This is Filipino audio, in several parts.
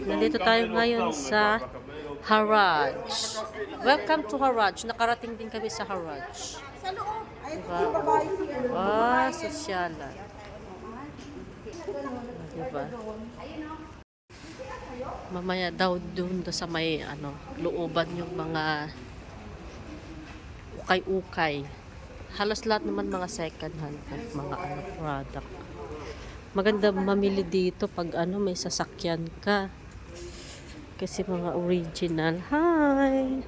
Nandito tayo ngayon sa Haraj. Welcome to Haraj. Nakarating din kami sa Haraj. Sa loob. Ay, Diba? yung babae siya. Sosyalan. Diba? Mamaya daw doon sa may looban yung mga ukay-ukay. Halos lahat naman mga second hand mga product. Maganda mamili dito pag may sasakyan ka. Kasi mga original. Hi!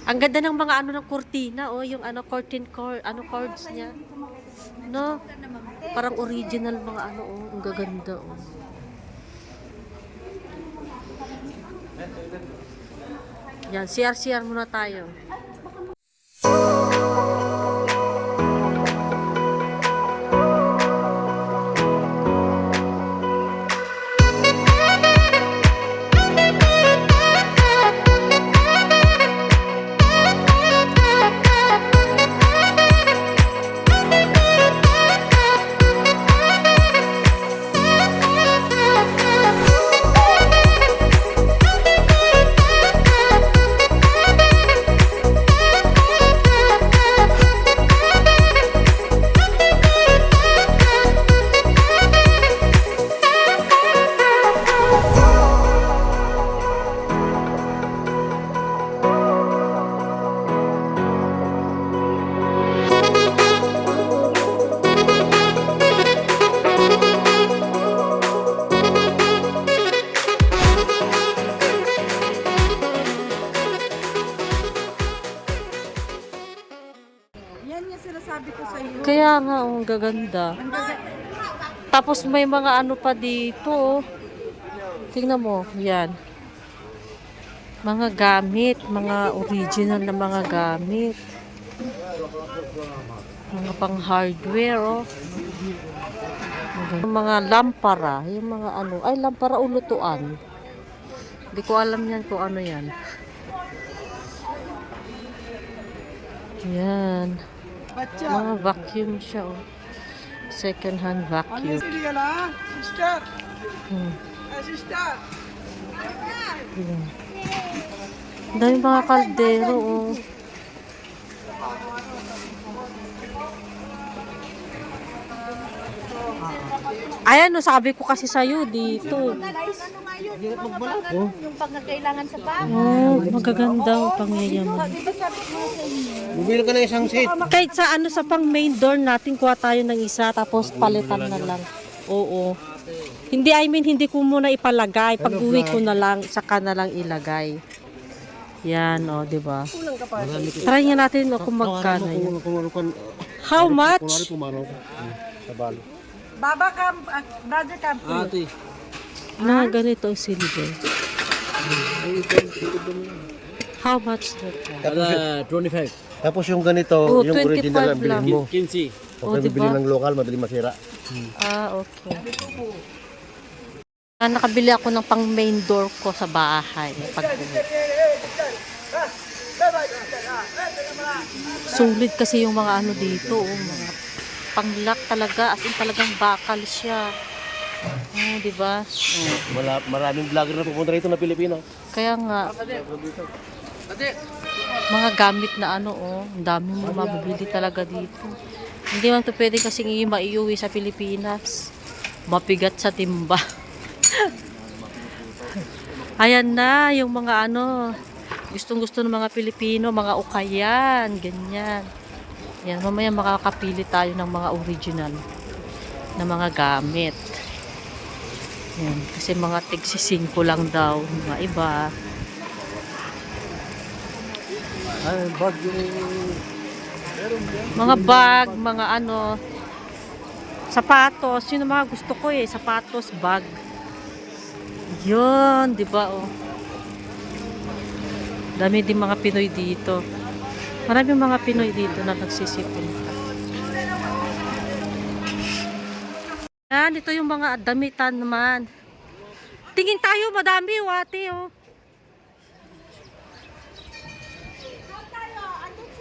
Ang ganda ng mga ng kurtina, yung curtain cords niya. No? Parang original mga ang gaganda, Yan, CR muna tayo. Yan yung sinasabi ko sa iyo. Kaya nga, ang gaganda. Tapos may mga pa dito. Tingnan mo, yan. Mga gamit, mga original na mga gamit. Mga pang hardware, Mga lampara, yung mga ay lampara o lutuan. Hindi ko alam yan kung ano yan. Yan. Mga vacuum siya, Second hand vacuum. Sister. Sister. Yan. Ang dami mga kaldero, Ayan, sabi ko kasi sa'yo dito. Yung pag nagkailangan sa bahay. Magaganda pangyayaman. Bumili ka ng isang set. Kahit sa sa pang main door natin, kuha tayo ng isa, tapos palitan na lang. Oo. Hindi, hindi ko muna ipalagay. Pag uwi ko na lang, saka na lang ilagay. Yan, di ba? Try nga natin kung magkano yan. How much? Baba kam, brother kam. Ate. Na ganito ang silver. How much that? 25. Tapos yung ganito, yung original ang bilhin mo. 15. Huwag kayo bibili ng lokal, madali masira. Okay. Nakabili ako ng pang main door ko sa bahay. Sulit kasi yung mga dito, mga pang-lock talaga, as in talagang bakal siya. Di ba? Maraming vlogger na pupunta rito na Pilipino. Kaya nga, mga gamit na ang dami mo mabibili talaga dito. Hindi man ito pwede kasing maiuwi sa Pilipinas. Mapigat sa timba. Ayan na, yung mga gustong-gusto ng mga Pilipino, mga ukayan, ganyan. Yan, mamaya makakapili tayo ng mga original na mga gamit. Yan, kasi mga tig-5 lang daw, mga iba. Ay, bag yung... Mga bag, mga sapatos, yun ang mga gusto ko sapatos, bag. Yun, di ba Dami din mga Pinoy dito. Maraming mga Pinoy dito na nagsisipon. Yan, dito yung mga damitan naman. Tingin tayo, madami, ate,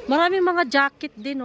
Maraming mga jacket din,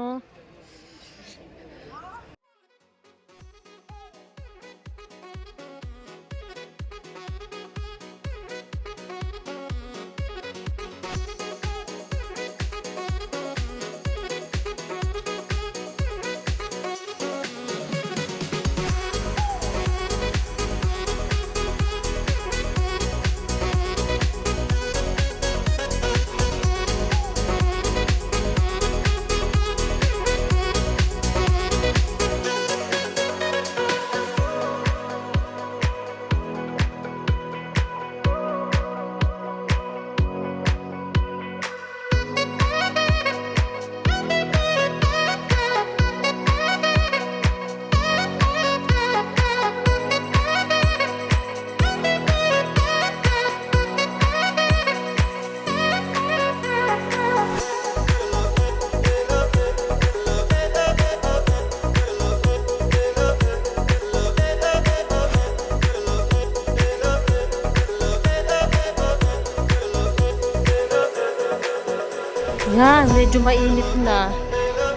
Yan, medyo mainit na.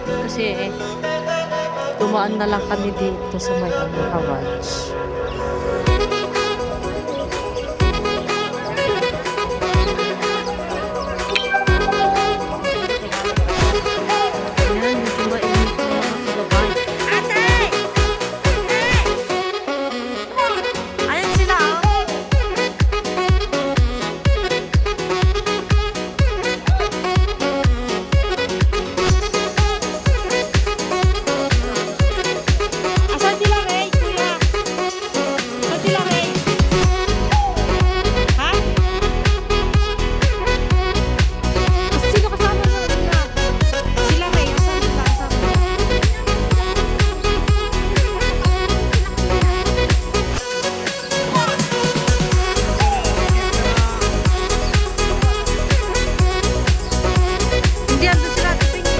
Kasi dumaan na lang kami dito sa may Haraj. Yan, medyo mainit na mga kababay. Ayan sila, oh. Asan sila, Ray? Kuya? Asan sila, Ray? Ha? Sino kasama mo? Sila, Ray. Asan sila? Kasama mo? Hindi, andun sila. Tingin.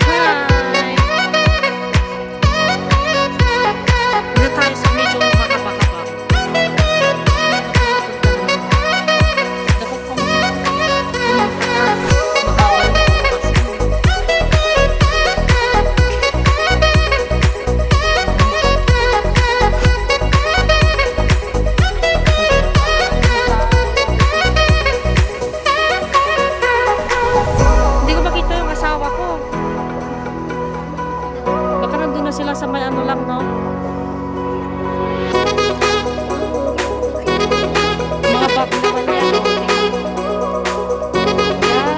Hi! Dito tayo sa medyo makapakapa. Dapat pa Hindi ko makita yung asawa ko. Baka nandun na sila sa may ano lang, no? Mga bag naman yan, no? Yan.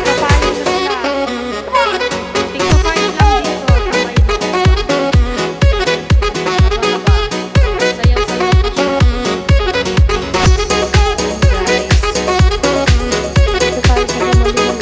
Kapain na sila. Tingkapain lang dito. Kapain na. Sayaw-sayaw pa siya. Guys. Ito tayo sa Manila.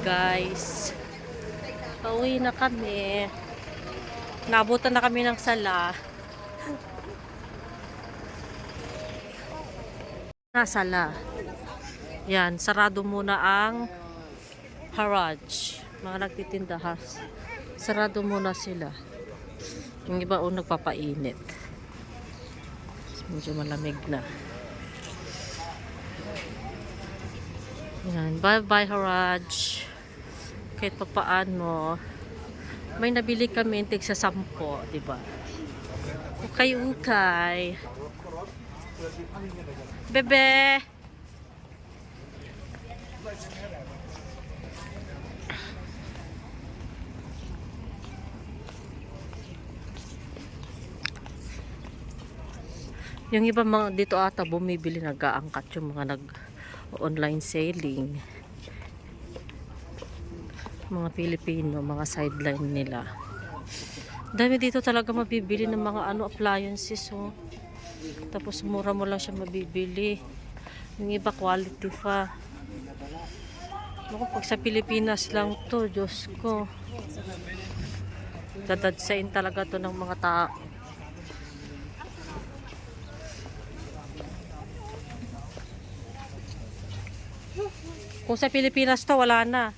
Guys, pauwi na kami. Nabutan na kami ng sala. Sala. Yan, sarado muna ang Haraj. Mga nagtitinda ha. Sarado muna sila. Yung iba o nagpapainit. Medyo malamig na. Yan. Bye-bye, Haraj. Kahit pa paano, may nabili kami tig sa 10, di ba? Ukay-ukay. Bebe! Yung iba mga dito ata bumibili, nag-aangkat yung mga nag-online selling. Mga Pilipino, mga sideline nila. Dami dito talaga mabibili ng mga appliances, oh. Tapos mura mo lang siya mabibili. Yung iba quality pa. Naku, pag sa Pilipinas lang to, Diyos ko. Dadadsain talaga to ng mga tao. Kung sa Pilipinas to, wala na.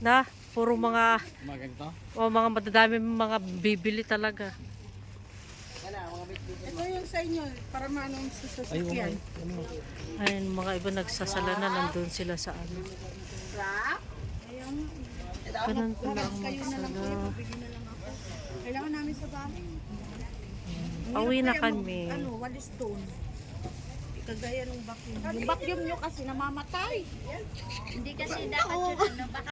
Na, puro mga mga madadami mga bibili talaga. Ito yung sa inyo, para maanong sa sasakyan. Ayun, mga iba nagsasala na, nandun sila sa ano. Ganun pala ang magsala. Kailangan namin sa bahay. Pauwi na kami. Walis stone. Kagaya ng vacuum. Yung vacuum nyo kasi namamatay. Hindi kasi dapat yun, ano, baka